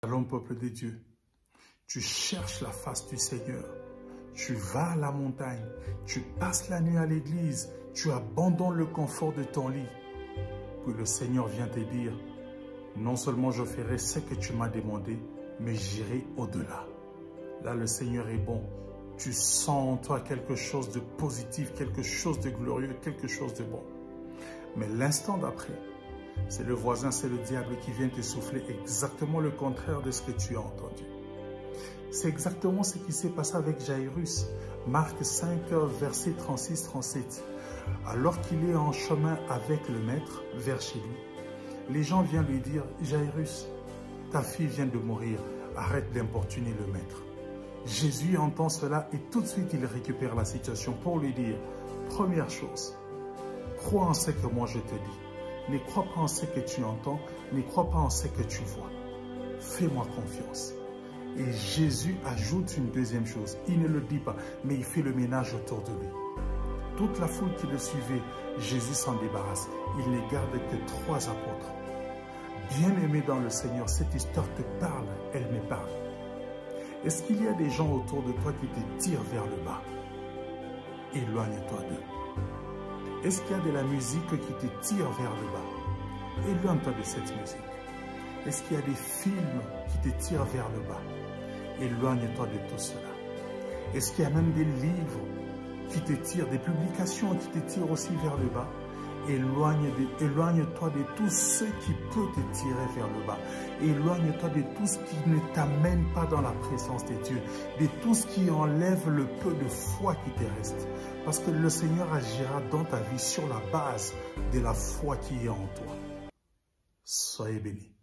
Allons, peuple de Dieu, tu cherches la face du Seigneur, tu vas à la montagne, tu passes la nuit à l'église, tu abandonnes le confort de ton lit. Puis le Seigneur vient te dire, non seulement je ferai ce que tu m'as demandé, mais j'irai au-delà. Là, le Seigneur est bon. Tu sens en toi quelque chose de positif, quelque chose de glorieux, quelque chose de bon. Mais l'instant d'après, c'est le voisin, c'est le diable qui vient te souffler exactement le contraire de ce que tu as entendu. C'est exactement ce qui s'est passé avec Jairus. Marc 5, verset 36-37. Alors qu'il est en chemin avec le maître vers chez lui, les gens viennent lui dire, Jairus, ta fille vient de mourir, arrête d'importuner le maître. Jésus entend cela et tout de suite il récupère la situation pour lui dire, première chose, crois en ce que moi je te dis. Ne crois pas en ce que tu entends, ne crois pas en ce que tu vois. Fais-moi confiance. Et Jésus ajoute une deuxième chose. Il ne le dit pas, mais il fait le ménage autour de lui. Toute la foule qui le suivait, Jésus s'en débarrasse. Il ne garde que 3 apôtres. Bien-aimé dans le Seigneur, cette histoire te parle, elle me parle. Est-ce qu'il y a des gens autour de toi qui te tirent vers le bas? Éloigne-toi d'eux. Est-ce qu'il y a de la musique qui te tire vers le bas? Éloigne-toi de cette musique. Est-ce qu'il y a des films qui te tirent vers le bas? Éloigne-toi de tout cela. Est-ce qu'il y a même des livres qui te tirent, des publications qui te tirent aussi vers le bas? Éloigne-toi de tout ce qui peut te tirer vers le bas. Éloigne-toi de tout ce qui ne t'amène pas dans la présence de Dieu, de tout ce qui enlève le peu de foi qui te reste. Parce que le Seigneur agira dans ta vie sur la base de la foi qui est en toi. Soyez bénis.